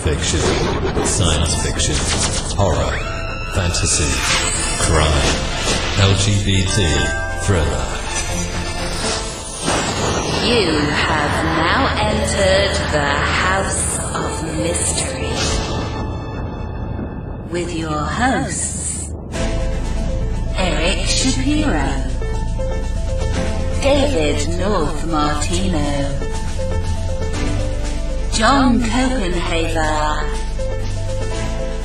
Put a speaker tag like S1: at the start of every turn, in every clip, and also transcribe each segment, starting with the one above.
S1: fiction, science fiction, horror, fantasy, crime, LGBT, thriller.
S2: You have now entered the House of Mystery with your hosts, Eric Shapiro, David North Martino, John Copenhaver,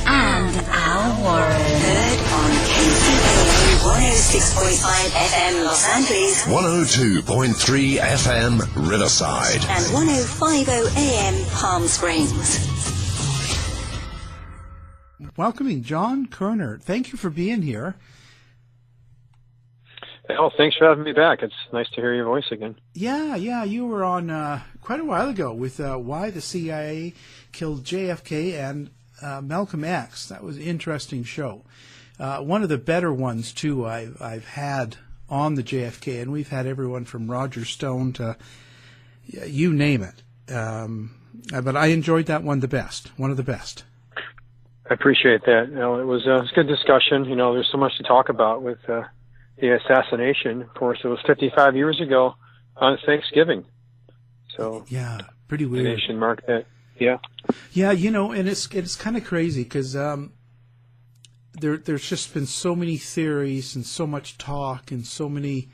S2: and Al Warren.
S3: Heard on KCAA 106.5 FM Los Angeles,
S4: 102.3 FM Riverside,
S3: and 105.0 AM Palm Springs.
S5: Welcoming John Koerner. Thank you for being here.
S6: Oh, thanks for having me back. It's nice to hear your voice again.
S5: Yeah, you were on quite a while ago with why the CIA killed JFK and Malcolm X. That was an interesting show. One of the better ones, too, I've had on the JFK, and we've had everyone from Roger Stone to you name it. But I enjoyed that one the best, one of the best.
S6: I appreciate that. It was a good discussion. There's so much to talk about with the assassination. Of course, it was 55 years ago on Thanksgiving. So
S5: yeah, pretty weird.
S6: The nation marked that. Yeah.
S5: Yeah, and it's kind of crazy because there's just been so many theories and so much talk and so many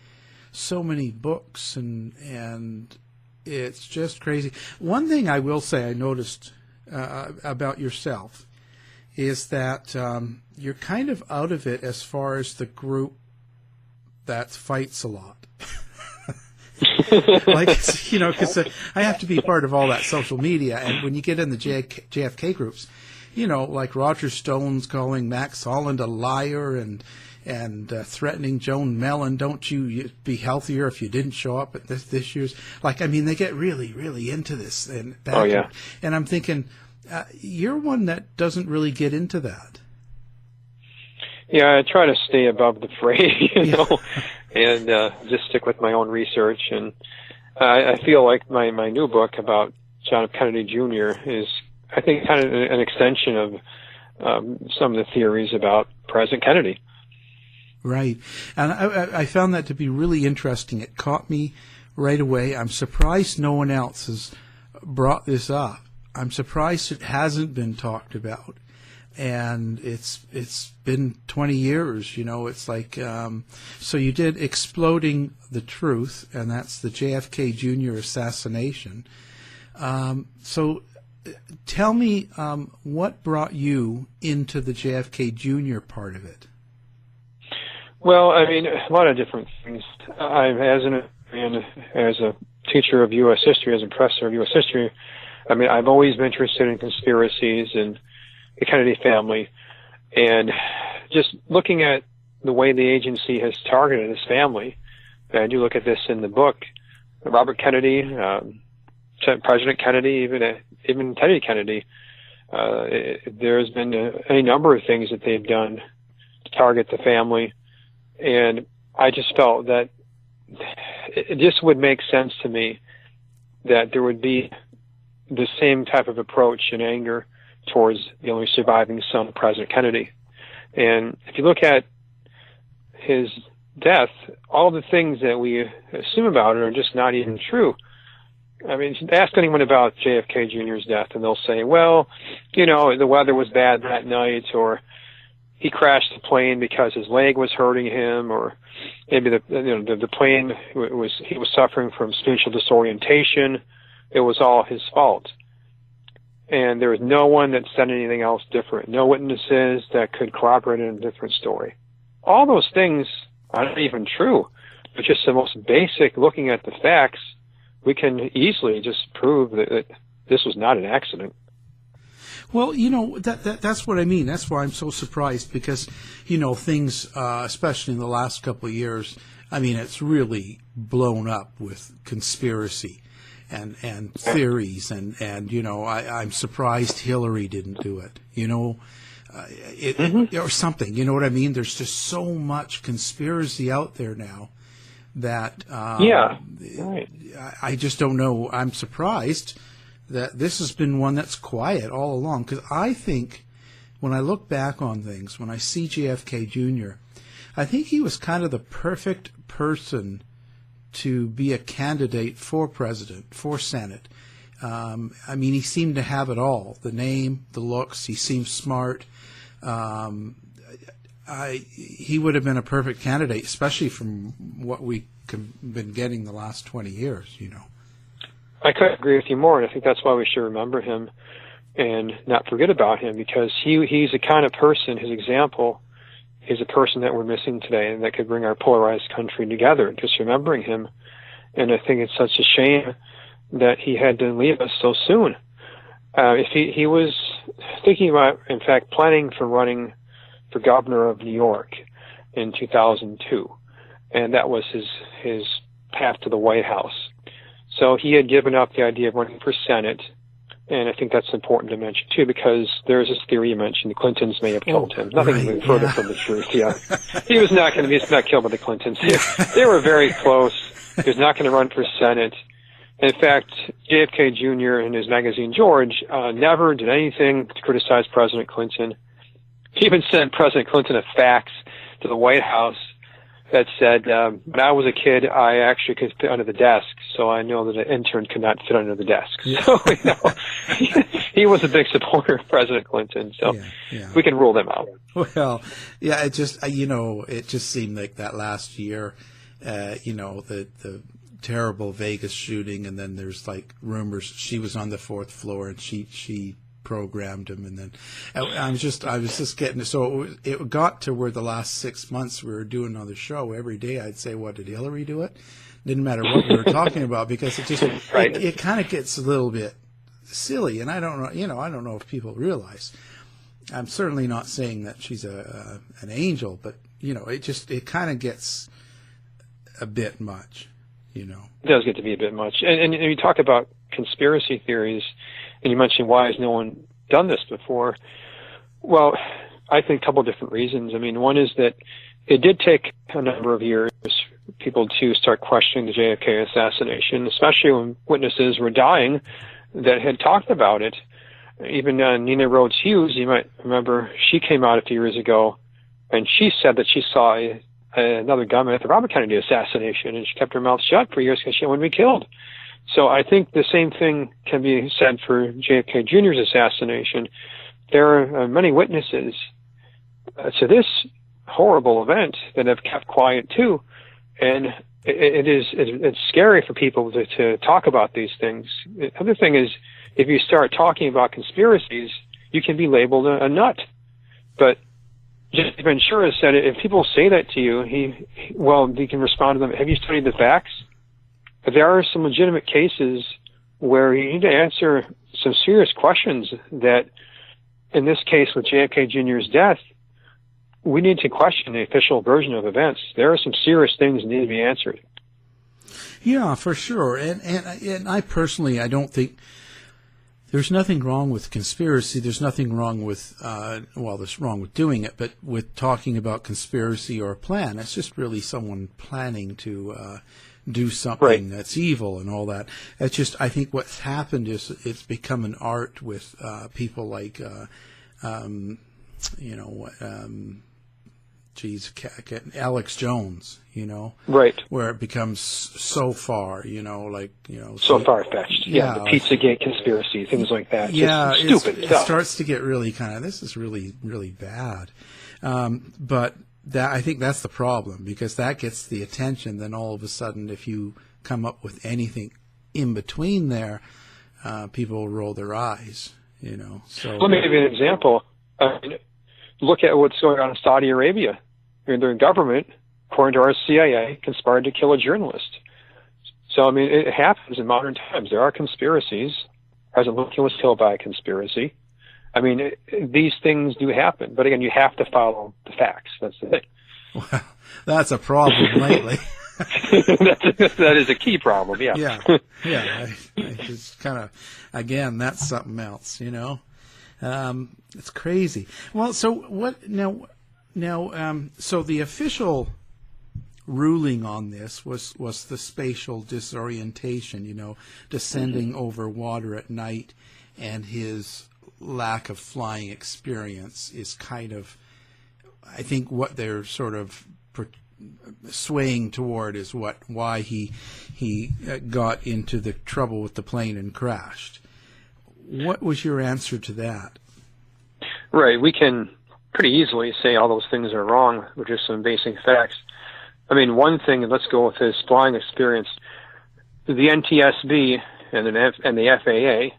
S5: books and it's just crazy. One thing I will say I noticed about yourself is that you're kind of out of it as far as the group that fights a lot. Because I have to be part of all that social media, and when you get in the JFK groups, like Roger Stone's calling Max Holland a liar and threatening Joan Mellon, don't you be healthier if you didn't show up at this year's, they get really, really into this. And and I'm thinking, you're one that doesn't really get into that.
S6: Yeah, I try to stay above the fray, and just stick with my own research. And I feel like my new book about John F. Kennedy Jr. is, I think, kind of an extension of some of the theories about President Kennedy.
S5: Right. And I found that to be really interesting. It caught me right away. I'm surprised no one else has brought this up. I'm surprised it hasn't been talked about. And it's been 20 years, it's like, so you did Exploding the Truth, and that's the JFK Jr. assassination. So tell me, what brought you into the JFK Jr. part of it?
S6: Well, a lot of different things. As a teacher of U.S. history, as a professor of U.S. history, I've always been interested in conspiracies and the Kennedy family, and just looking at the way the agency has targeted his family. And you look at this in the book, Robert Kennedy, President Kennedy, even Teddy Kennedy. There's been any number of things that they've done to target the family, and I just felt that it just would make sense to me that there would be the same type of approach and anger towards the only surviving son of President Kennedy. And if you look at his death, all the things that we assume about it are just not even true. Ask anyone about JFK Jr.'s death, and they'll say, well, the weather was bad that night, or he crashed the plane because his leg was hurting him, or maybe the plane he was suffering from spatial disorientation. It was all his fault. And there was no one that said anything else different. No witnesses that could corroborate a different story. All those things are not even true. But just the most basic, looking at the facts, we can easily just prove that this was not an accident.
S5: Well, that's what I mean. That's why I'm so surprised, because, things, especially in the last couple of years, it's really blown up with conspiracy and theories, and I'm surprised Hillary didn't do it, or something, you know what I mean? There's just so much conspiracy out there now that
S6: right.
S5: I just don't know. I'm surprised that this has been one that's quiet all along. Because I think, when I look back on things, when I see JFK Jr., I think he was kind of the perfect person to be a candidate for president, for Senate. I mean, he seemed to have it all: the name, the looks. He seemed smart. He would have been a perfect candidate, especially from what we've been getting the last 20 years.
S6: I couldn't agree with you more, and I think that's why we should remember him and not forget about him, because he's the kind of person, his example is a person that we're missing today, and that could bring our polarized country together, just remembering him. And I think it's such a shame that he had to leave us so soon. If he was thinking about, in fact, planning for running for governor of New York in 2002, and that was his path to the White House. So he had given up the idea of running for Senate, and I think that's important to mention too, because there's this theory you mentioned: the Clintons may have killed him. Nothing even further from the truth. Yeah, he was not going to be killed by the Clintons. They were very close. He was not going to run for Senate. In fact, JFK Jr. in his magazine George never did anything to criticize President Clinton. He even sent President Clinton a fax to the White House that said, when I was a kid, I actually could fit under the desk, so I know that an intern could not fit under the desk. Yeah. So, he was a big supporter of President Clinton, so we can rule them out.
S5: Well, yeah, it just seemed like that last year, the terrible Vegas shooting, and then there's like rumors she was on the fourth floor and she programmed him, and then I was just getting, so it got to where the last 6 months we were doing on the show every day I'd say, what, did Hillary do it? Didn't matter what we were talking about, because it just it kind of gets a little bit silly, and I don't know if people realize. I'm certainly not saying that she's an angel, but it kind of gets a bit much. It
S6: does get to be a bit much. And you talk about conspiracy theories, and you mentioned, why has no one done this before? Well, I think a couple of different reasons. I mean, one is that it did take a number of years for people to start questioning the JFK assassination, especially when witnesses were dying that had talked about it. Even Nina Rhodes Hughes, you might remember, she came out a few years ago, and she said that she saw another gunman at the Robert Kennedy assassination, and she kept her mouth shut for years because she didn't want to be killed. So I think the same thing can be said for JFK Jr.'s assassination. There are many witnesses to this horrible event that have kept quiet too, and it's scary for people to talk about these things. The other thing is, if you start talking about conspiracies, you can be labeled a nut. But Judge Ventura said, if people say that to you, you can respond to them, have you studied the facts? But there are some legitimate cases where you need to answer some serious questions that, in this case with JFK Jr.'s death, we need to question the official version of events. There are some serious things that need to be answered.
S5: Yeah, for sure. And I personally, I don't think there's nothing wrong with conspiracy. There's nothing wrong with, there's wrong with doing it, but with talking about conspiracy or a plan. It's just really someone planning to do something that's evil and all that. It's just, I think what's happened is it's become an art with people like, Alex Jones, where it becomes so far, so
S6: far-fetched. Yeah, the Pizzagate conspiracy, things like that.
S5: Yeah,
S6: just stupid stuff.
S5: It starts to get really this is really, really bad. But I think that's the problem, because that gets the attention. Then all of a sudden, if you come up with anything in between there, people will roll their eyes, So
S6: let me give you an example. Look at what's going on in Saudi Arabia. Their government, according to our C.I.A., conspired to kill a journalist. So, it happens in modern times. There are conspiracies. President Lincoln was killed by a conspiracy. These things do happen. But again, you have to follow the facts. That's the thing.
S5: Well, that's a problem lately.
S6: That is a key problem, yeah.
S5: Yeah. I just kind of, again, that's something else, It's crazy. Well, so what now? So the official ruling on this was the spatial disorientation, descending over water at night, and his lack of flying experience is kind of, I think, what they're sort of swaying toward is why he got into the trouble with the plane and crashed. What was your answer to that?
S6: Right. We can pretty easily say all those things are wrong with just some basic facts. I mean, one thing, and let's go with his flying experience. The NTSB and the FAA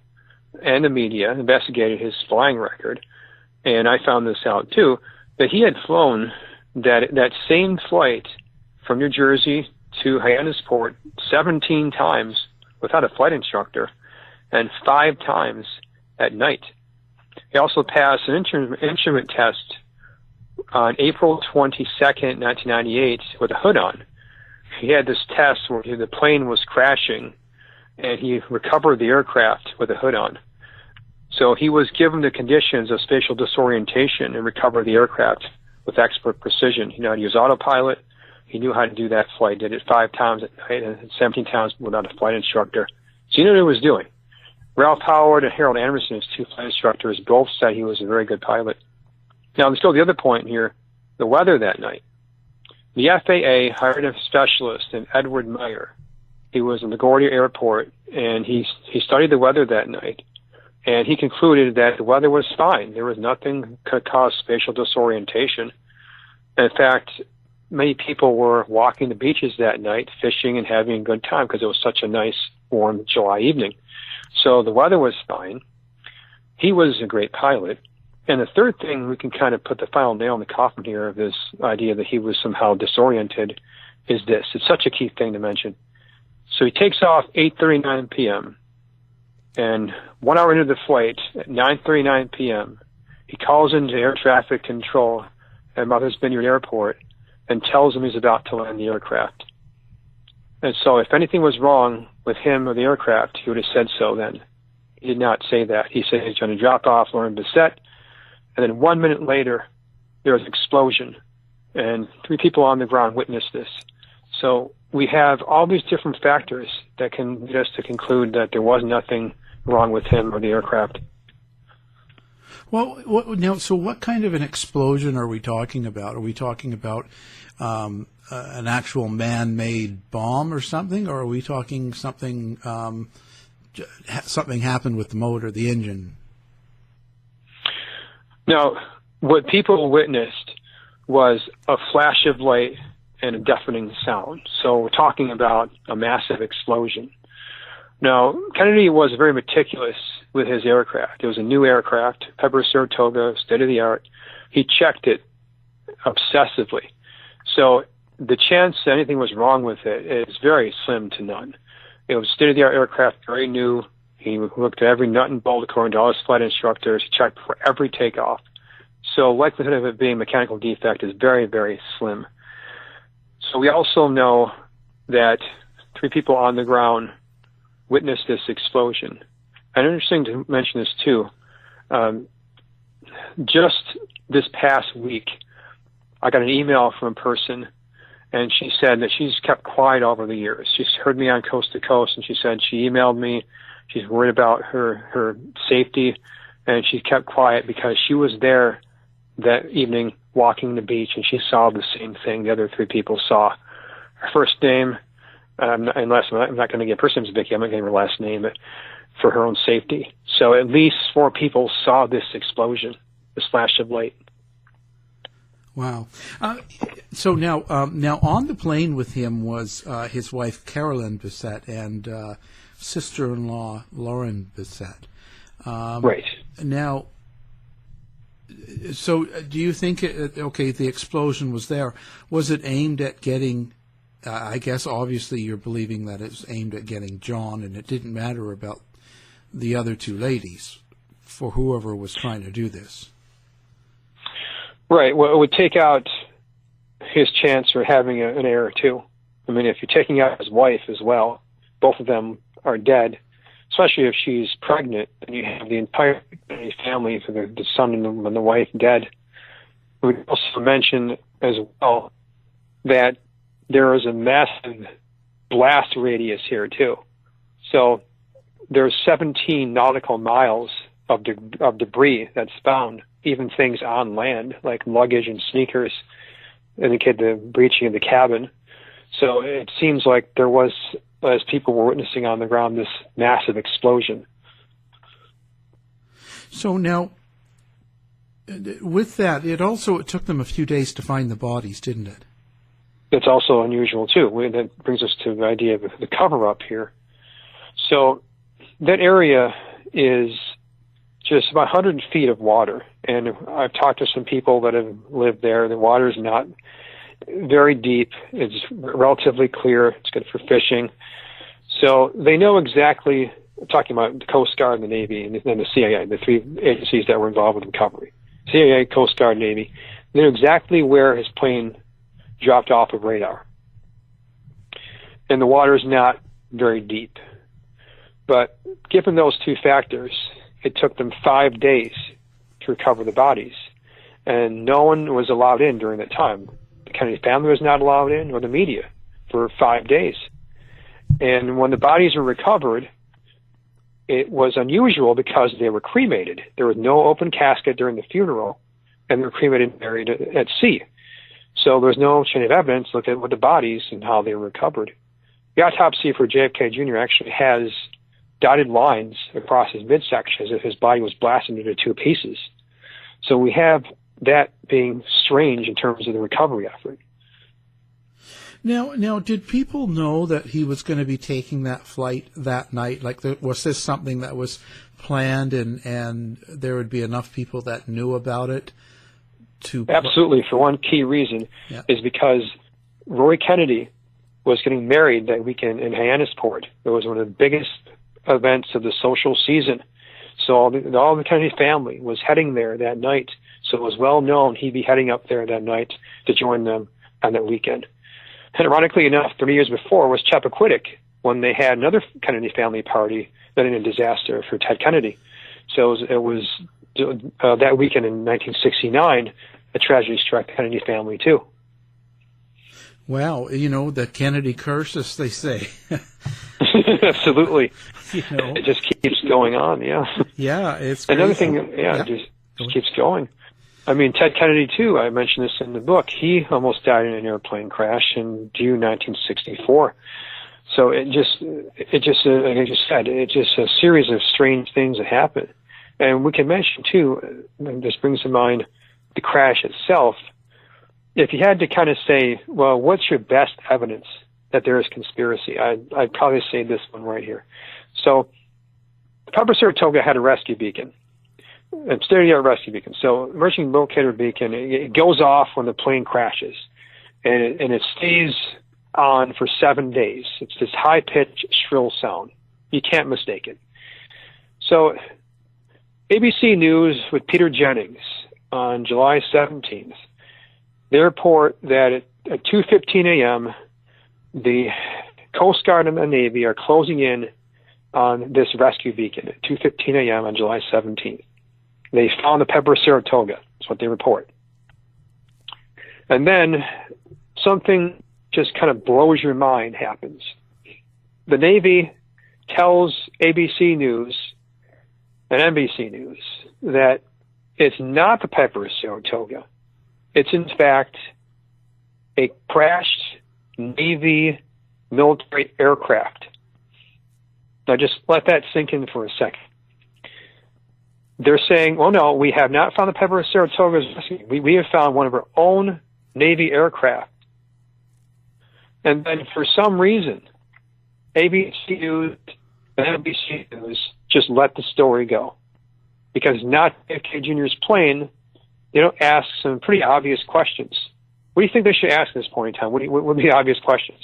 S6: and the media investigated his flying record, and I found this out too, that he had flown that same flight from New Jersey to Hyannisport 17 times without a flight instructor, and 5 times at night. He also passed an instrument test on April 22nd, 1998, with a hood on. He had this test where the plane was crashing, and he recovered the aircraft with a hood on. So he was given the conditions of spatial disorientation and recovered the aircraft with expert precision. He knew how to use autopilot. He knew how to do that flight. Did it 5 times at night and 17 times without a flight instructor. So he knew what he was doing. Ralph Howard and Harold Anderson, his 2 flight instructors, both said he was a very good pilot. Now, let's go to the other point here, the weather that night. The FAA hired a specialist named Edward Meyer. He was in LaGuardia Airport, and he studied the weather that night, and he concluded that the weather was fine. There was nothing that could cause spatial disorientation. In fact, many people were walking the beaches that night, fishing and having a good time because it was such a nice, warm July evening. So the weather was fine. He was a great pilot. And the third thing, we can kind of put the final nail in the coffin here of this idea that he was somehow disoriented, is this. It's such a key thing to mention. So he takes off 8:39 p.m. And 1 hour into the flight, at 9:39 p.m., he calls into air traffic control at Martha's Vineyard Airport and tells them he's about to land the aircraft. And so if anything was wrong with him or the aircraft, he would have said so then. He did not say that. He said he's going to drop off Lauren Bissett. And then 1 minute later, there was an explosion, and 3 people on the ground witnessed this. So we have all these different factors that can lead us to conclude that there was nothing wrong with him or the aircraft.
S5: Well, now, so what kind of an explosion are we talking about? Are we talking about an actual man-made bomb or something, or are we talking something happened with the motor, the engine? Now,
S6: what people witnessed was a flash of light and a deafening sound. So we're talking about a massive explosion. Now, Kennedy was very meticulous with his aircraft. It was a new aircraft, Pepper Saratoga, state-of-the-art. He checked it obsessively. So the chance that anything was wrong with it is very slim to none. It was state-of-the-art aircraft, very new. He looked at every nut and bolt according to all his flight instructors. He checked for every takeoff. So likelihood of it being a mechanical defect is very, very slim. So we also know that 3 people on the ground witnessed this explosion. And interesting to mention this too. Just this past week, I got an email from a person, and she said that she's kept quiet over the years. She's heard me on Coast to Coast, and she said she emailed me. She's worried about her safety, and she kept quiet because she was there that evening walking the beach, and she saw the same thing the other 3 people saw. Her first name, unless I'm not going to give her name's Vicky, I'm not going to give her last name, but for her own safety. So at least 4 people saw this explosion, this flash of light.
S5: Wow. So now on the plane with him was his wife Carolyn Bissett and sister-in-law Lauren Bissett.
S6: Right.
S5: Now, so do you think, the explosion was there. Was it aimed at getting, I guess obviously you're believing that it was aimed at getting John, and it didn't matter about the other 2 ladies for whoever was trying to do this?
S6: Right. Well, it would take out his chance for having an heir too. I mean, if you're taking out his wife as well, both of them are dead, especially if she's pregnant, and you have the entire family for the son and the wife dead. We would also mention as well that there is a massive blast radius here too. So there's 17 nautical miles of debris that's found, even things on land like luggage and sneakers indicate the breaching of the cabin. So it seems like there was, as people were witnessing on the ground, this massive explosion.
S5: So now, with that, it took them a few days to find the bodies, didn't it?
S6: That's also unusual too. That brings us to the idea of the cover-up here. So that area is just about 100 feet of water, and I've talked to some people that have lived there. The water is not very deep. It's relatively clear. It's good for fishing. So they know exactly, talking about the Coast Guard and the Navy and then the CIA, the three agencies that were involved with recovery. CIA, Coast Guard, Navy. They knew exactly where his plane dropped off of radar. And the water is not very deep. But given those two factors, it took them 5 days to recover the bodies. And no one was allowed in during that time. The Kennedy family was not allowed in, or the media, for 5 days. And when the bodies were recovered, it was unusual because they were cremated. There was no open casket during the funeral, and they were cremated and buried at sea. So there was no chain of evidence looking at the bodies and how they were recovered. The autopsy for JFK Jr. actually has dotted lines across his midsection as if his body was blasted into two pieces. So we have that being strange in terms of the recovery effort.
S5: Now, did people know that he was going to be taking that flight that night? Like, was this something that was planned, and there would be enough people that knew about it to?
S6: Absolutely. For one key reason is because Roy Kennedy was getting married that weekend in Hyannisport. It was one of the biggest events of the social season. So all the Kennedy family was heading there that night. So it was well known he'd be heading up there that night to join them on that weekend. And ironically enough, 3 years before was Chappaquiddick, when they had another Kennedy family party that ended in disaster for Ted Kennedy. So it was that weekend in 1969, a tragedy struck the Kennedy family too.
S5: Wow, the Kennedy curse, as they say.
S6: Absolutely. It just keeps going on, yeah.
S5: Yeah, it's crazy.
S6: Another thing, it just keeps going. I mean, Ted Kennedy, too, I mentioned this in the book, he almost died in an airplane crash in June 1964. So it just, like I just said, it's just a series of strange things that happen. And we can mention, too, and this brings to mind the crash itself. If you had to kind of say, well, what's your best evidence that there is conspiracy, I'd probably say this one right here. So Pepper Saratoga had a rescue beacon, a state-of-the-art rescue beacon. So emergency locator beacon, it goes off when the plane crashes, and it stays on for 7 days. It's this high-pitched, shrill sound. You can't mistake it. So ABC News with Peter Jennings on July 17th, they report that at 2:15 a.m., the Coast Guard and the Navy are closing in on this rescue beacon at 2:15 a.m. on July 17th. They found the Pepper Saratoga. That's what they report. And then something just kind of blows your mind happens. The Navy tells ABC News and NBC News that it's not the Pepper Saratoga. It's, in fact, a crashed Navy military aircraft. Now, just let that sink in for a second. They're saying, well, no, we have not found the Pepper Saratoga. We have found one of our own Navy aircraft. And then for some reason, ABC News and NBC News just let the story go. Because not JFK Jr.'s plane, they don't ask some pretty obvious questions. What do you think they should ask at this point in time? What would be the obvious questions?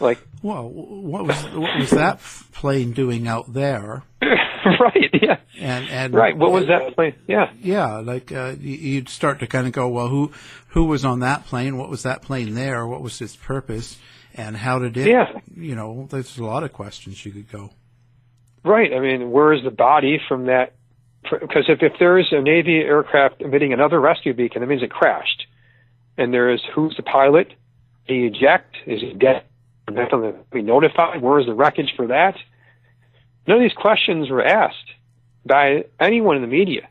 S6: Like,
S5: well, what was that plane doing out there?
S6: Right, yeah.
S5: And
S6: right, what was that plane? Yeah.
S5: Yeah, like you'd start to kind of go, well, who was on that plane? What was that plane there? What was its purpose? And how did it, there's a lot of questions you could go.
S6: Right, I mean, where is the body from that? Because if there is a Navy aircraft emitting another rescue beacon, that means it crashed. And there is, who's the pilot? Did he eject? Is he dead? Did we notify? Where is the wreckage for that? None of these questions were asked by anyone in the media.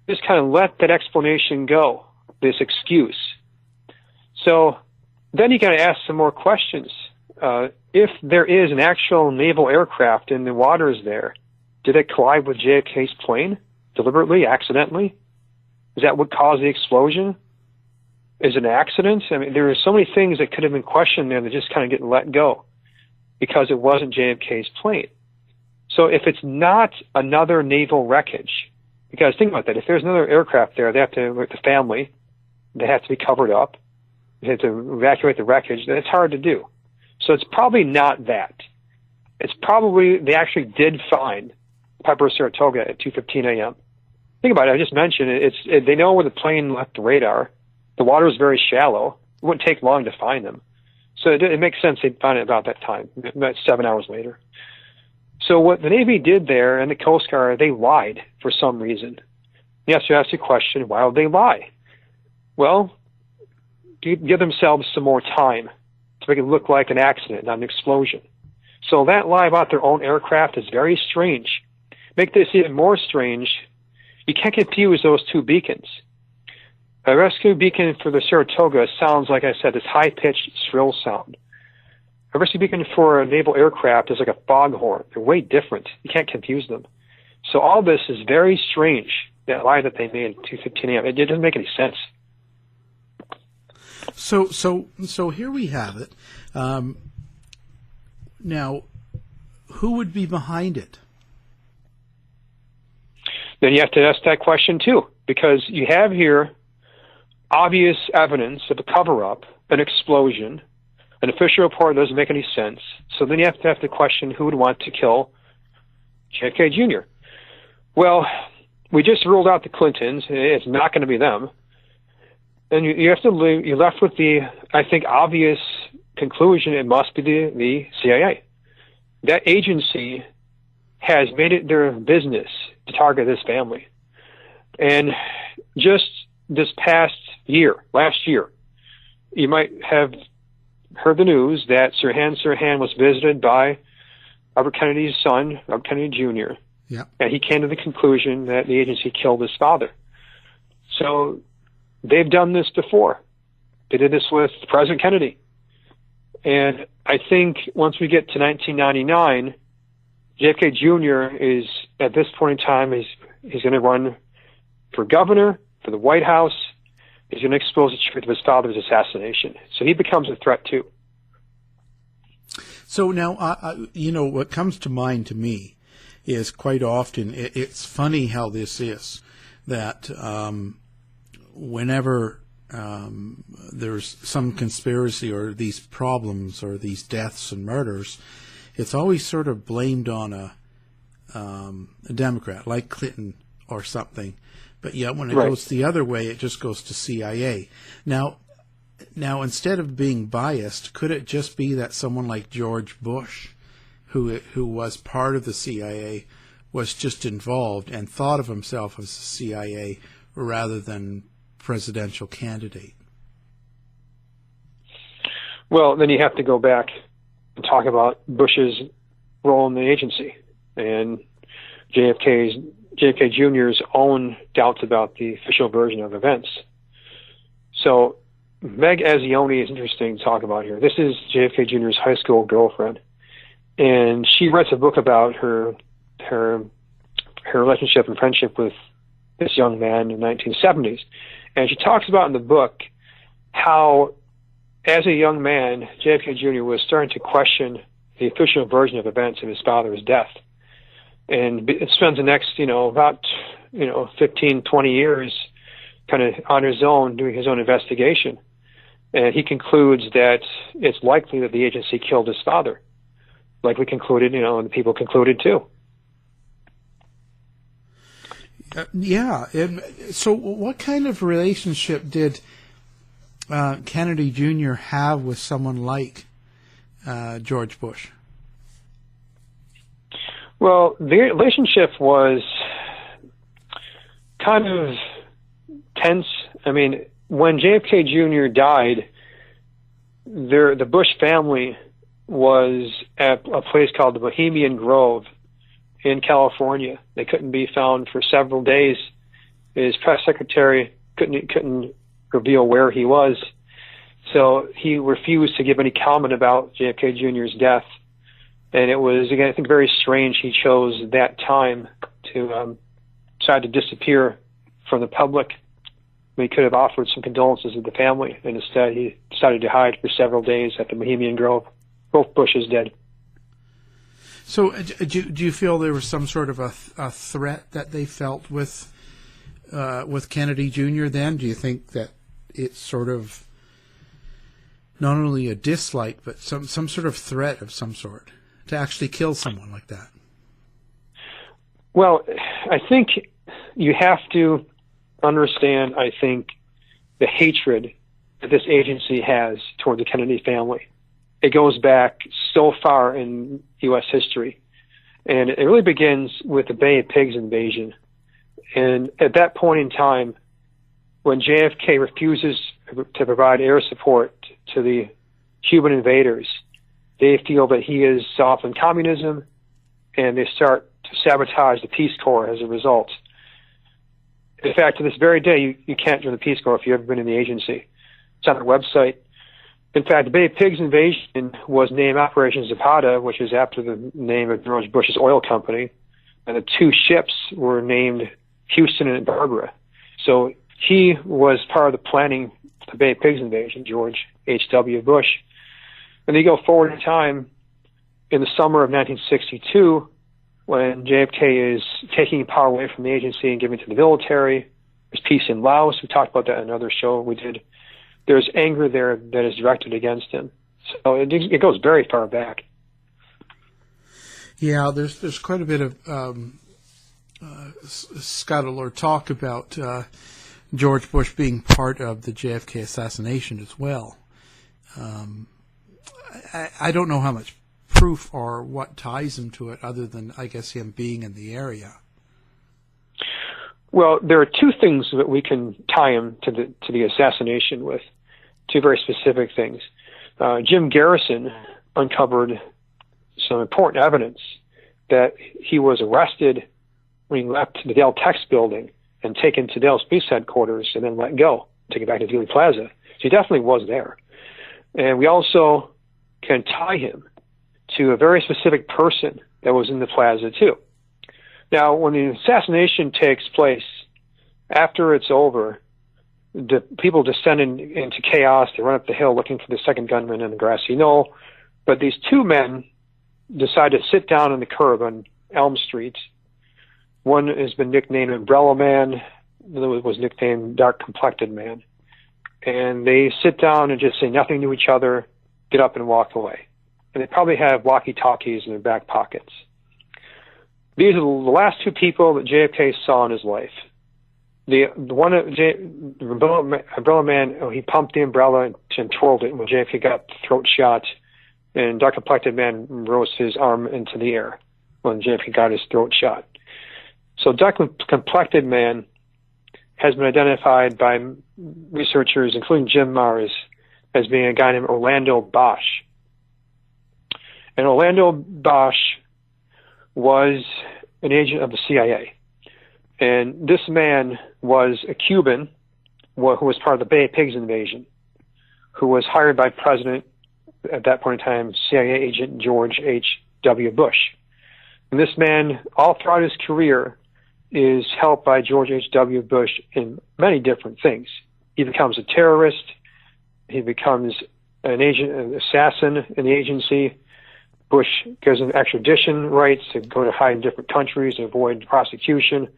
S6: Just kind of let that explanation go, this excuse. So then you got to ask some more questions. If there is an actual naval aircraft in the waters there, did it collide with JFK's plane deliberately, accidentally? Is that what caused the explosion? Is it an accident? I mean, there are so many things that could have been questioned there that just kind of get let go because it wasn't JFK's plane. So if it's not another naval wreckage, because think about that, if there's another aircraft there, they have to, with the family, they have to be covered up, they have to evacuate the wreckage, that's hard to do. So it's probably not that. It's probably they actually did find Piper Saratoga at 2:15 a.m. Think about it. I just mentioned it. They know where the plane left the radar. The water was very shallow. It wouldn't take long to find them. So it makes sense they'd find it about that time, about 7 hours later. So what the Navy did there and the Coast Guard, they lied for some reason. You have to ask the question, why would they lie? Well, give themselves some more time to make it look like an accident, not an explosion. So that lie about their own aircraft is very strange. Make this even more strange, you can't confuse those two beacons. A rescue beacon for the Saratoga sounds, like I said, this high-pitched, shrill sound. A rescue beacon for a naval aircraft is like a foghorn. They're way different. You can't confuse them. So all this is very strange, that lie that they made at 2:15 a.m. It doesn't make any sense.
S5: So here we have it. Now, who would be behind it?
S6: Then you have to ask that question too, because you have here obvious evidence of a cover-up, an explosion. An official report doesn't make any sense. So then you have to ask the question, who would want to kill JFK Jr.? Well, we just ruled out the Clintons. It's not going to be them. And you have to leave, you're left with the, I think, obvious conclusion it must be the CIA. That agency has made it their business to target this family. And just this past year, last year, you might have heard the news that Sirhan was visited by Robert Kennedy's son, Robert Kennedy Jr.,
S5: yeah.
S6: And he came to the conclusion that the agency killed his father. So they've done this before. They did this with President Kennedy. And I think once we get to 1999, JFK Jr. is, at this point in time, he's going to run for governor, for the White House. He's going to expose the truth of his father's assassination. So he becomes a threat, too.
S5: So now, what comes to mind to me is quite often, it's funny how this is, that whenever there's some conspiracy or these problems or these deaths and murders, it's always sort of blamed on a Democrat, like Clinton or something. But yet when it goes the other way, it just goes to CIA. Now, instead of being biased, could it just be that someone like George Bush, who was part of the CIA, was just involved and thought of himself as a CIA rather than presidential candidate?
S6: Well, then you have to go back and talk about Bush's role in the agency and JFK Jr.'s own doubts about the official version of events. So Meg Azzioni is interesting to talk about here. This is JFK Jr.'s high school girlfriend, and she writes a book about her relationship and friendship with this young man in the 1970s. And she talks about in the book how, as a young man, JFK Jr. was starting to question the official version of events of his father's death. And it spends the next, about 15, 20 years kind of on his own, doing his own investigation. And he concludes that it's likely that the agency killed his father. Like we concluded, and the people concluded too.
S5: Yeah. So what kind of relationship did Kennedy Jr. have with someone like George Bush?
S6: Well, the relationship was kind of tense. I mean, when JFK Jr. died, the Bush family was at a place called the Bohemian Grove in California. They couldn't be found for several days. His press secretary couldn't reveal where he was, so he refused to give any comment about JFK Jr.'s death. And it was, again, I think, very strange he chose that time to decide to disappear from the public. He could have offered some condolences to the family, and instead he decided to hide for several days at the Bohemian Grove. Both Bushes dead.
S5: So do you feel there was some sort of a threat that they felt with Kennedy Jr. then? Do you think that it's sort of not only a dislike, but some sort of threat of some sort to actually kill someone like that?
S6: Well, I think you have to understand, I think, the hatred that this agency has toward the Kennedy family. It goes back so far in U.S. history, and it really begins with the Bay of Pigs invasion. And at that point in time, when JFK refuses to provide air support to the Cuban invaders, they feel that he is soft on communism, and they start to sabotage the Peace Corps as a result. In fact, to this very day, you can't join the Peace Corps if you've ever been in the agency. It's on their website. In fact, the Bay of Pigs invasion was named Operation Zapata, which is after the name of George Bush's oil company. And the two ships were named Houston and Barbara. So he was part of the planning of the Bay of Pigs invasion, George H.W. Bush. And they go forward in time in the summer of 1962, when JFK is taking power away from the agency and giving it to the military. There's peace in Laos. We talked about that in another show we did. There's anger there that is directed against him. So it goes very far back.
S5: Yeah, there's quite a bit of scuttle or talk about George Bush being part of the JFK assassination as well. I don't know how much proof or what ties him to it other than, I guess, him being in the area.
S6: Well, there are two things that we can tie him to the assassination with, two very specific things. Jim Garrison uncovered some important evidence that he was arrested when he left the Dell Tex building and taken to Dell's police headquarters and then let go, taken back to Dealey Plaza. So he definitely was there. And we also can tie him to a very specific person that was in the plaza too. Now, when the assassination takes place, after it's over, the people descend into chaos. They run up the hill looking for the second gunman in the grassy knoll. But these two men decide to sit down on the curb on Elm Street. One has been nicknamed Umbrella Man. The other was nicknamed Dark Complected Man. And they sit down and just say nothing to each other, get up and walk away. And they probably have walkie-talkies in their back pockets. These are the last two people that JFK saw in his life. The Umbrella Man, he pumped the umbrella and twirled it when JFK got throat shot, and Dark Complected Man rose his arm into the air when JFK got his throat shot. So Dark Complected Man has been identified by researchers, including Jim Mars, as being a guy named Orlando Bosch. And Orlando Bosch was an agent of the C.I.A. And this man was a Cuban who was part of the Bay of Pigs invasion, who was hired by President, at that point in time, CIA agent George H.W. Bush. And this man, all throughout his career, is helped by George H.W. Bush in many different things. He becomes a terrorist. He becomes an assassin in the agency. Bush gives him extradition rights to go to hide in different countries to avoid prosecution.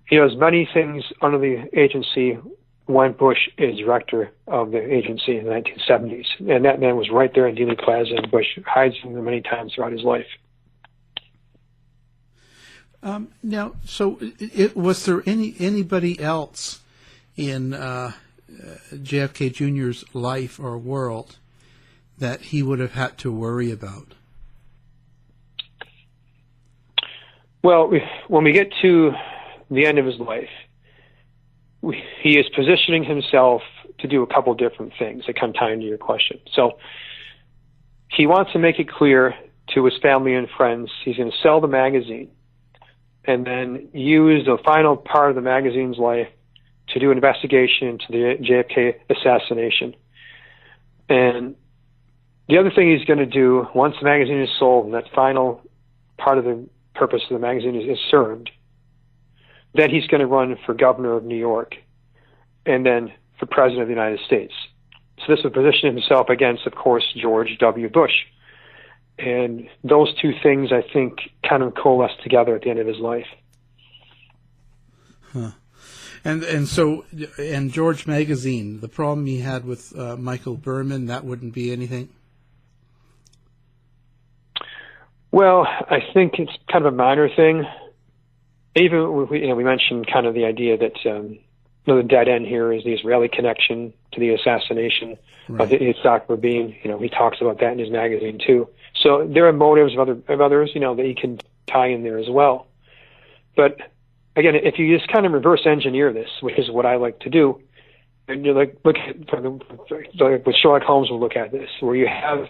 S6: He does many things under the agency when Bush is director of the agency in the 1970s. And that man was right there in Dealey Plaza, and Bush hides him many times throughout his life.
S5: Now, so was there anybody else in JFK Jr.'s life or world that he would have had to worry about?
S6: Well, when we get to the end of his life, he is positioning himself to do a couple different things that kind of tie into your question. So he wants to make it clear to his family and friends he's going to sell the magazine and then use the final part of the magazine's life to do an investigation into the JFK assassination. And the other thing he's going to do, once the magazine is sold and that final part of the purpose of the magazine is served, then he's going to run for governor of New York and then for president of the United States. So this would position himself against, of course, George W. Bush. And those two things, I think, kind of coalesce together at the end of his life.
S5: Huh. And so George Magazine, the problem he had with Michael Berman, that wouldn't be anything?
S6: Well, I think it's kind of a minor thing. Even we mentioned kind of the idea that the dead end here is the Israeli connection to the assassination of Yitzhak Rabin. He talks about that in his magazine too. So there are motives of others, that he can tie in there as well. But again, if you just kind of reverse engineer this, which is what I like to do, and you look at with Sherlock Holmes will look at this, where you have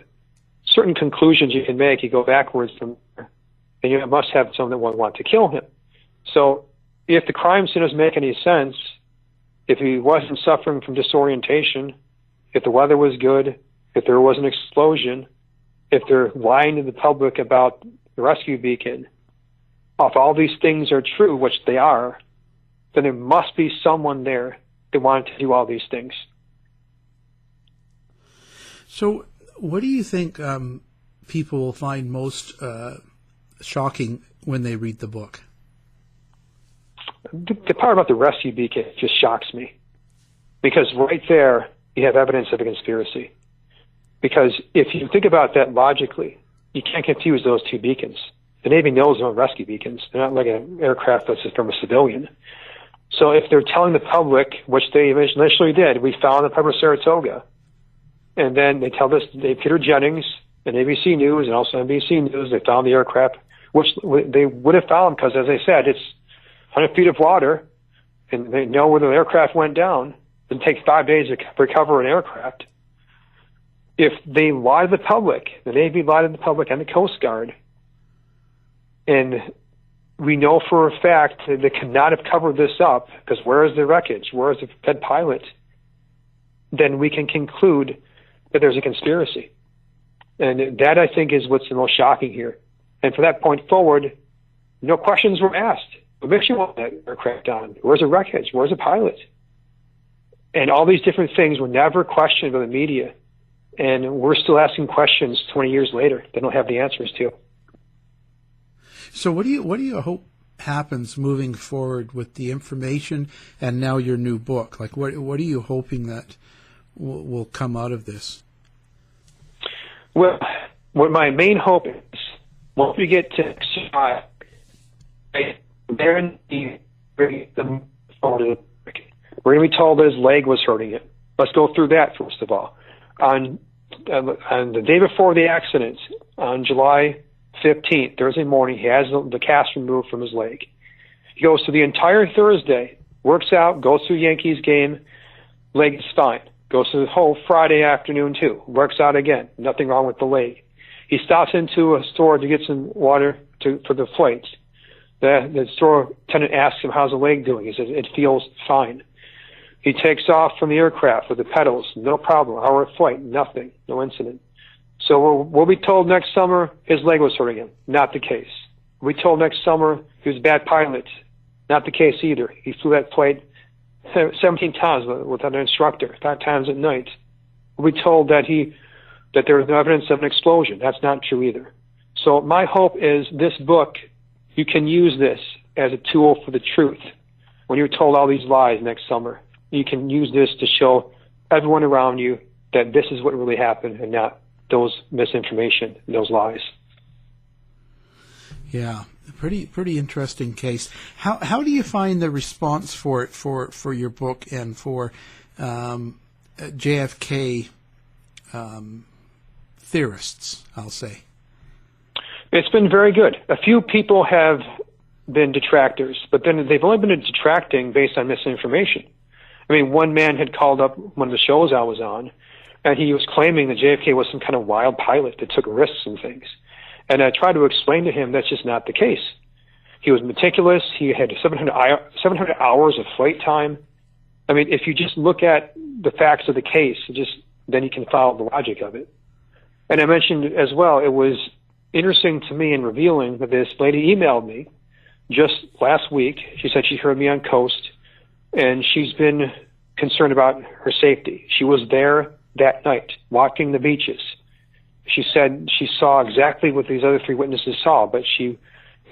S6: certain conclusions you can make, you go backwards from there, and you must have someone that would want to kill him. So if the crime scene doesn't make any sense, if he wasn't suffering from disorientation, if the weather was good, if there was an explosion, if they're lying to the public about the rescue beacon, if all these things are true, which they are, then there must be someone there that wanted to do all these things.
S5: So what do you think people will find most shocking when they read the book?
S6: The part about the rescue beacon just shocks me, because right there you have evidence of a conspiracy. Because if you think about that logically, you can't confuse those two beacons. The Navy knows they're rescue beacons. They're not like an aircraft that's from a civilian. So if they're telling the public, which they initially did, we found the Pueblo Saratoga, and then they tell this, Peter Jennings and ABC News and also NBC News, they found the aircraft, which they would have found because, as I said, it's 100 feet of water, and they know where the aircraft went down. It takes 5 days to recover an aircraft. If they lie to the public, the Navy lied to the public and the Coast Guard, and we know for a fact that they cannot have covered this up, because where is the wreckage? Where is the dead pilot? Then we can conclude that there's a conspiracy. And that, I think, is what's the most shocking here. And from that point forward, no questions were asked. What makes you want that aircraft on? Where's the wreckage? Where's the pilot? And all these different things were never questioned by the media. And we're still asking questions 20 years later they don't have the answers to.
S5: So what do you hope happens moving forward with the information and now your new book? Like, what are you hoping that will come out of this?
S6: Well, what my main hope is, once we get to C.I.A, we're going to be told that his leg was hurting him. Let's go through that first of all. On the day before the accident, on July 15th, Thursday morning, he has the cast removed from his leg. He goes through the entire Thursday, works out, goes through Yankees game, leg is fine. Goes through the whole Friday afternoon too, works out again, nothing wrong with the leg. He stops into a store to get some water for the flights. The store attendant asks him, how's the leg doing? He says, it feels fine. He takes off from the aircraft with the pedals, no problem, hour flight, nothing, no incident. So we'll be told next summer his leg was hurting him. Not the case. We'll be told next summer he was a bad pilot. Not the case either. He flew that flight 17 times with an instructor, 5 times at night. We'll be told that there was no evidence of an explosion. That's not true either. So my hope is this book, you can use this as a tool for the truth. When you're told all these lies next summer, you can use this to show everyone around you that this is what really happened and not those misinformation, those lies.
S5: Yeah, pretty interesting case. How do you find the response for it for your book and for JFK theorists? I'll say
S6: it's been very good. A few people have been detractors, but then they've only been detracting based on misinformation. I mean, one man had called up one of the shows I was on, and he was claiming that JFK was some kind of wild pilot that took risks and things. And I tried to explain to him that's just not the case. He was meticulous. He had 700 hours of flight time. I mean, if you just look at the facts of the case, then you can follow the logic of it. And I mentioned as well, it was interesting to me and revealing that this lady emailed me just last week. She said she heard me on Coast, and she's been concerned about her safety. She was there that night, walking the beaches. She said she saw exactly what these other three witnesses saw, but she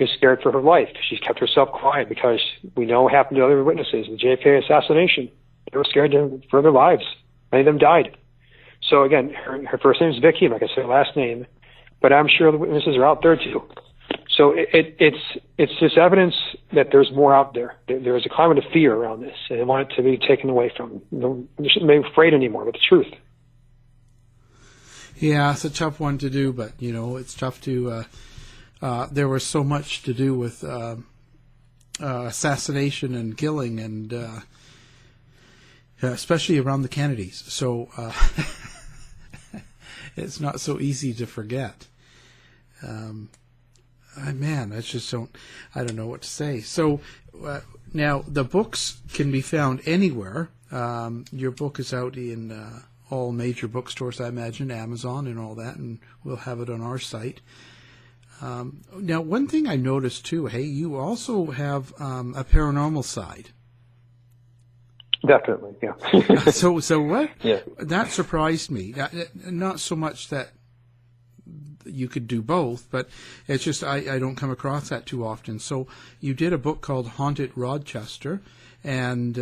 S6: was scared for her life. She kept herself quiet because we know what happened to other witnesses. The JFK assassination, they were scared for their lives. Many of them died. So again, her first name is Vicky, like I said, her last name, but I'm sure the witnesses are out there too. So it's just evidence that there's more out there. There is a climate of fear around this, and I want it to be taken away from them. They shouldn't be afraid anymore with the truth.
S5: Yeah, it's a tough one to do, but it's tough to. There was so much to do with assassination and killing, and especially around the Kennedys. So it's not so easy to forget. Man, I just don't. I don't know what to say. So now the books can be found anywhere. Your book is out in all major bookstores, I imagine, Amazon and all that, and we'll have it on our site. Now, one thing I noticed too, hey, you also have a paranormal side.
S6: Definitely, yeah.
S5: So what?
S6: Yeah.
S5: That surprised me. Not so much that you could do both, but it's just I don't come across that too often. So you did a book called Haunted Rochester, and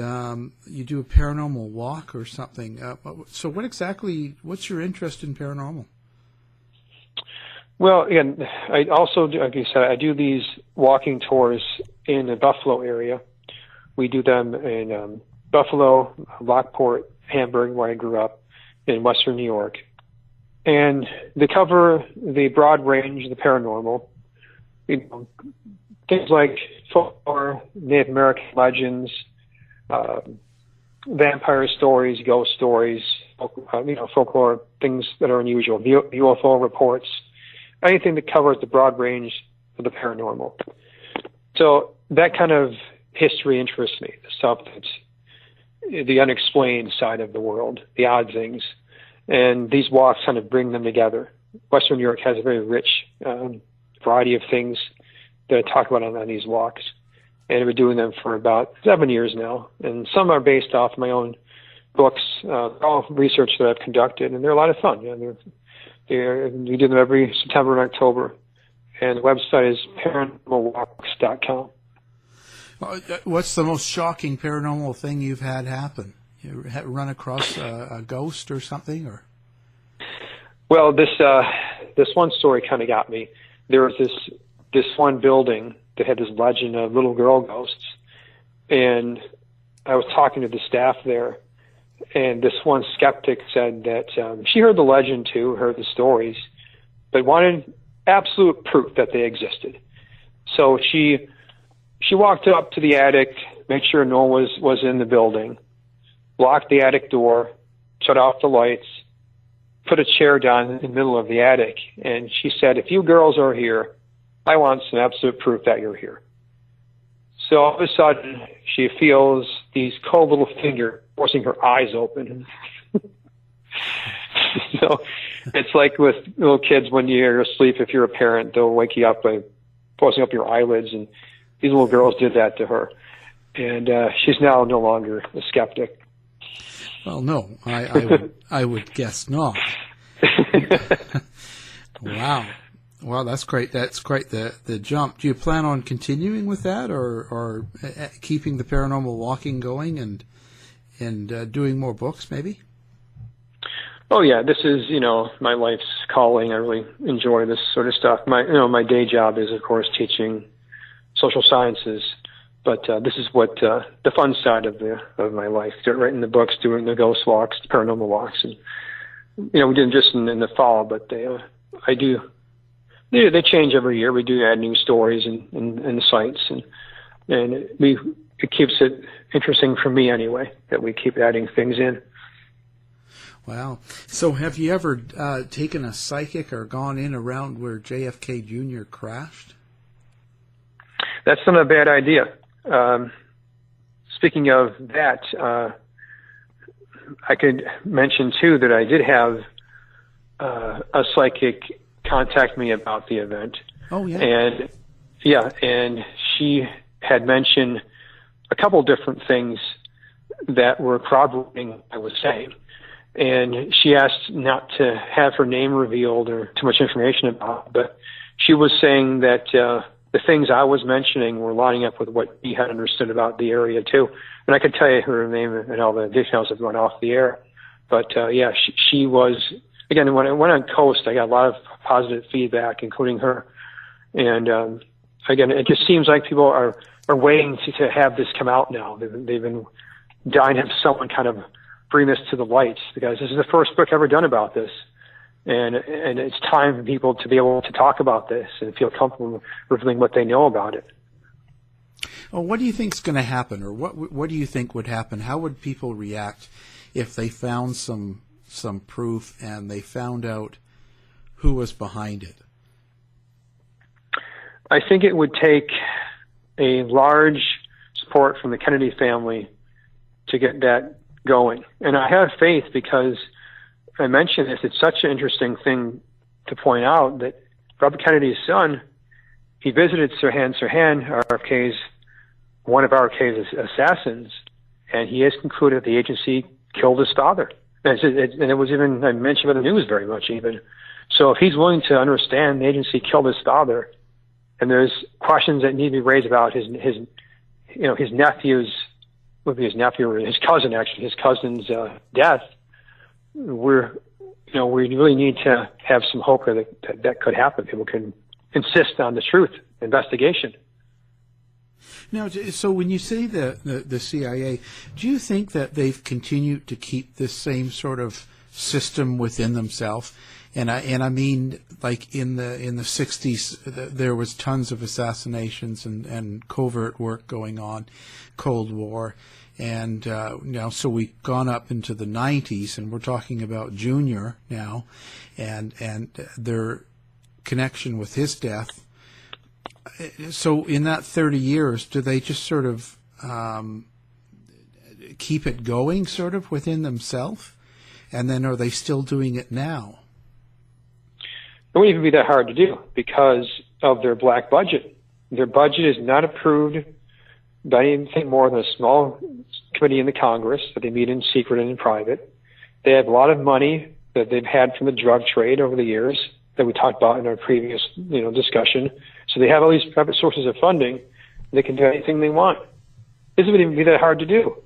S5: you do a paranormal walk or something. So what's your interest in paranormal?
S6: Well, again, I also, like you said, I do these walking tours in the Buffalo area. We do them in Buffalo, Lockport, Hamburg, where I grew up, in Western New York. And they cover the broad range of the paranormal, things like folklore, Native American legends, vampire stories, ghost stories, folklore, things that are unusual, UFO reports, anything that covers the broad range of the paranormal. So that kind of history interests me, the stuff that's the unexplained side of the world, the odd things. And these walks kind of bring them together. Western New York has a very rich variety of things that I talk about on these walks. And I've been doing them for about 7 years now. And some are based off my own books, all research that I've conducted, and they're a lot of fun. We do them every September and October. And the website is paranormalwalks.com.
S5: What's the most shocking paranormal thing you've had happen? You run across a ghost or something, or?
S6: Well, this one story kind of got me. There was this one building that had this legend of little girl ghosts, and I was talking to the staff there, and this one skeptic said that she heard the legend too, heard the stories, but wanted absolute proof that they existed. So she walked up to the attic, made sure no one was in the building, locked the attic door, shut off the lights, put a chair down in the middle of the attic, and she said, "If you girls are here, I want some absolute proof that you're here." So all of a sudden, she feels these cold little fingers forcing her eyes open. So it's like with little kids when you're asleep, if you're a parent, they'll wake you up by forcing up your eyelids, and these little girls did that to her. And she's now no longer a skeptic.
S5: Well, no, I would guess not. Wow. Well, that's great. That's quite the jump. Do you plan on continuing with that, or keeping the paranormal walking going and doing more books, maybe?
S6: Oh yeah, this is my life's calling. I really enjoy this sort of stuff. My day job is, of course, teaching social sciences, but this is what the fun side of my life. Writing the books, doing the ghost walks, the paranormal walks, and we did them just in the fall, but they change every year. We do add new stories and sites, and we it keeps it interesting for me anyway, that we keep adding things in.
S5: Wow. So have you ever taken a psychic or gone in around where JFK Jr. crashed?
S6: That's not a bad idea. Speaking of that, I could mention too that I did have a psychic contact me about the event.
S5: Oh, yeah.
S6: And she had mentioned a couple different things that were corroborating what I was saying. And she asked not to have her name revealed or too much information about it, but she was saying that the things I was mentioning were lining up with what he had understood about the area too. And I could tell you her name and all the details have gone off the air. But she was, again, when I went on Coast, I got a lot of positive feedback, including her. And again, it just seems like people are waiting to have this come out now. They've been dying to have someone kind of bring this to the light, because this is the first book ever done about this. And it's time for people to be able to talk about this and feel comfortable revealing what they know about it.
S5: Well, what do you think is going to happen, or what do you think would happen? How would people react if they found some proof and they found out who was behind it?
S6: I think it would take a large support from the Kennedy family to get that going. And I have faith, because I mentioned this, it's such an interesting thing to point out that Robert Kennedy's son, he visited Sirhan, one of RFK's assassins, and he has concluded the agency killed his father. And it was even mentioned by the news very much even. So if he's willing to understand the agency killed his father, and there's questions that need to be raised about his nephew's, his cousin's death, we really need to have some hope that could happen. People can insist on the truth investigation.
S5: Now, so when you say the CIA, do you think that they've continued to keep this same sort of system within themselves? And I mean, like in the 60s, there was tons of assassinations and covert work going on, Cold War, and so we've gone up into the 90s, and we're talking about Junior now, and their connection with his death. So in that 30 years, do they just sort of keep it going sort of within themselves? And then are they still doing it now?
S6: It wouldn't even be that hard to do because of their black budget. Their budget is not approved by anything more than a small committee in the Congress that they meet in secret and in private. They have a lot of money that they've had from the drug trade over the years that we talked about in our previous discussion. So they have all these private sources of funding. They can do anything they want. This wouldn't even be that hard to do.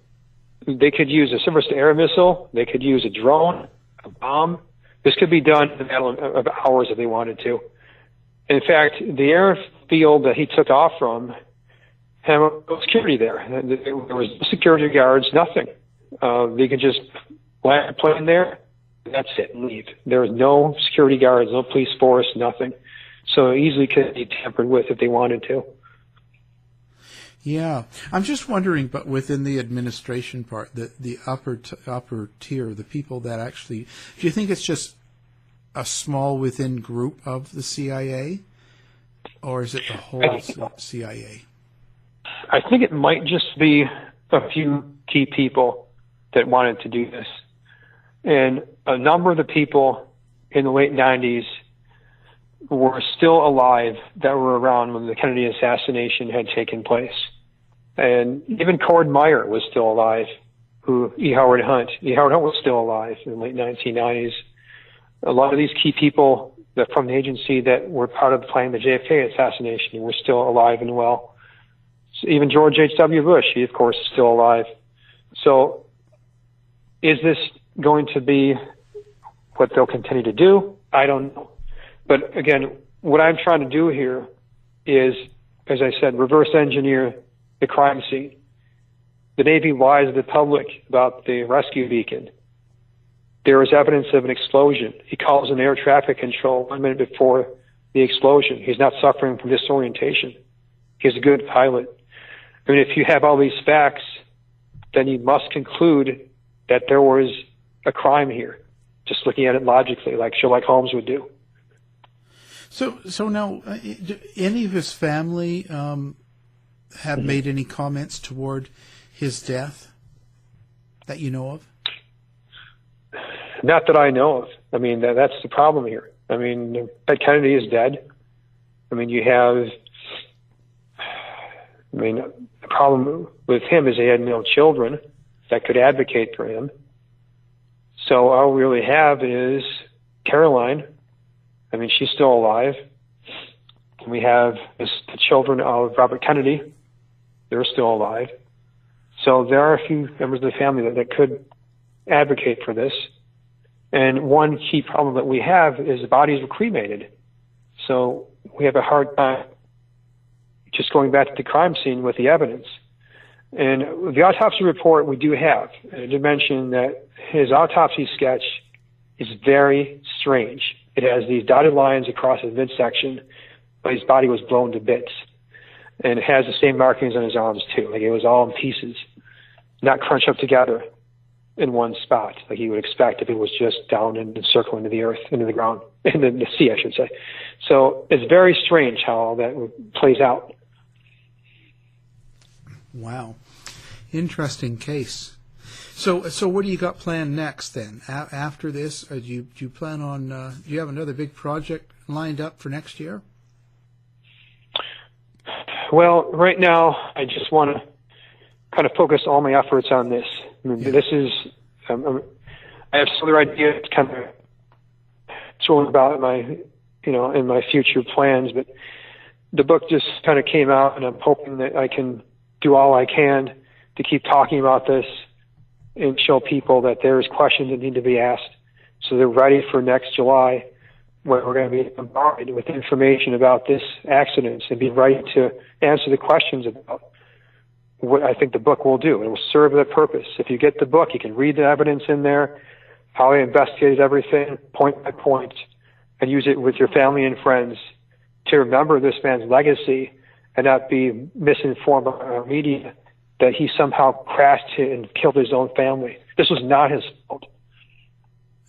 S6: They could use a surface-to-air missile. They could use a drone, a bomb. This could be done in a matter of hours if they wanted to. In fact, the airfield that he took off from had no security there. There was no security guards, nothing. They could just land a plane there, that's it, and leave. There was no security guards, no police force, nothing. So easily could be tampered with if they wanted to.
S5: Yeah, I'm just wondering, but within the administration part, the upper tier, the people that actually, do you think it's just a small within group of the CIA, or is it the whole CIA?
S6: I think it might just be a few key people that wanted to do this. And a number of the people in the late 90s were still alive that were around when the Kennedy assassination had taken place. And even Cord Meyer was still alive, E. Howard Hunt. E. Howard Hunt was still alive in the late 1990s. A lot of these key people that from the agency that were part of planning the JFK assassination were still alive and well. So even George H.W. Bush, he, of course, is still alive. So is this going to be what they'll continue to do? I don't know. But again, what I'm trying to do here is, as I said, reverse engineer the crime scene. The Navy lies to the public about the rescue beacon. There is evidence of an explosion. He calls in air traffic control 1 minute before the explosion. He's not suffering from disorientation. He's a good pilot. I mean, if you have all these facts, then you must conclude that there was a crime here, just looking at it logically, like Sherlock Holmes would do.
S5: So now, do any of his family have made any comments toward his death that you know of?
S6: Not that I know of. I mean, that's the problem here. I mean, Ted Kennedy is dead. I mean, the problem with him is he had no children that could advocate for him. So all we really have is Caroline. I mean, she's still alive. And we have the children of Robert Kennedy. They're still alive. So there are a few members of the family that could advocate for this. And one key problem that we have is the bodies were cremated. So we have a hard time just going back to the crime scene with the evidence. And the autopsy report we do have. And I did mention that his autopsy sketch is very strange. It has these dotted lines across his midsection, but his body was blown to bits. And it has the same markings on his arms too, like it was all in pieces, not crunched up together in one spot, like you would expect if it was just down and circling into the earth, into the ground, into the sea, I should say. So it's very strange how all that plays out.
S5: Wow. Interesting case. So what do you got planned next then? After this, do you plan on, do you have another big project lined up for next year?
S6: Well, right now, I just want to kind of focus all my efforts on this. I mean, this is, I have some other ideas kind of throwing about in my future plans, but the book just kind of came out, and I'm hoping that I can do all I can to keep talking about this and show people that there's questions that need to be asked, so they're ready for next July, when we're going to be bombarded with information about this accident, and be ready to answer the questions about what I think the book will do. It will serve that purpose. If you get the book, you can read the evidence in there, how I investigated everything, point by point, and use it with your family and friends to remember this man's legacy and not be misinformed by our media that he somehow crashed and killed his own family. This was not his fault.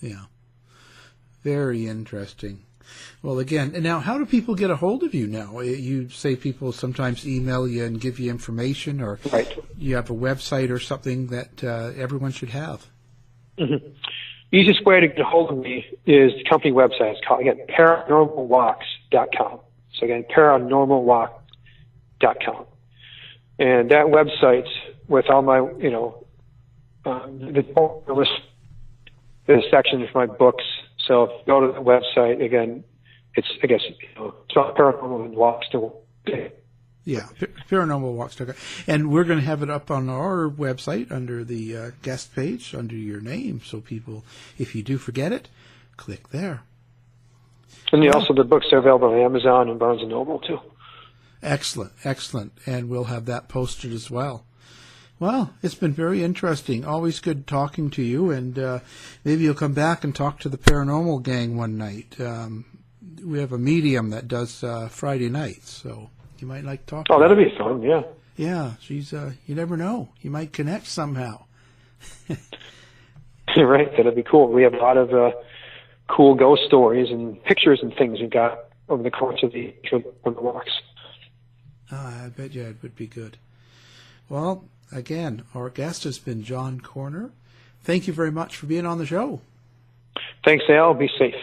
S5: Yeah. Very interesting. Well, again, and now how do people get a hold of you now? You say people sometimes email you and give you information, or
S6: right.
S5: You have a website or something that everyone should have.
S6: Mm-hmm. Easiest way to get a hold of me is the company website. It's called, again, paranormalwalks.com. So again, paranormalwalks.com. And that website, with all my, the list, there's a section for my books. So if you go to the website, again, it's, I guess, it's not Paranormal Walks to.
S5: Yeah, paranormalwalks.com. And we're going to have it up on our website under the guest page, under your name. So people, if you do forget it, click there.
S6: And also the books are available on Amazon and Barnes & Noble, too.
S5: Excellent, excellent. And we'll have that posted as well. Well, it's been very interesting. Always good talking to you, and maybe you'll come back and talk to the paranormal gang one night. We have a medium that does Friday nights, so you might like to talk.
S6: Oh, that'll be fun, yeah.
S5: Yeah, she's. You never know. You might connect somehow.
S6: Right, that'll be cool. We have a lot of cool ghost stories and pictures and things we got over the course of the walks.
S5: I bet you it would be good. Well, again, our guest has been John Koerner. Thank you very much for being on the show.
S6: Thanks, Al. Be safe.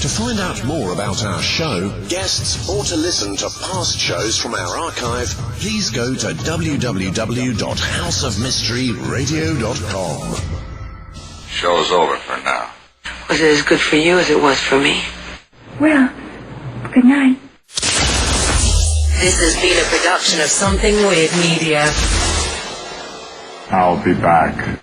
S4: To find out more about our show, guests, or to listen to past shows from our archive, please go to www.houseofmysteryradio.com.
S7: Show's over for now.
S8: Was it as good for you as it was for me?
S9: Well, good night.
S2: This has been a production of Something Weird Media.
S7: I'll be back.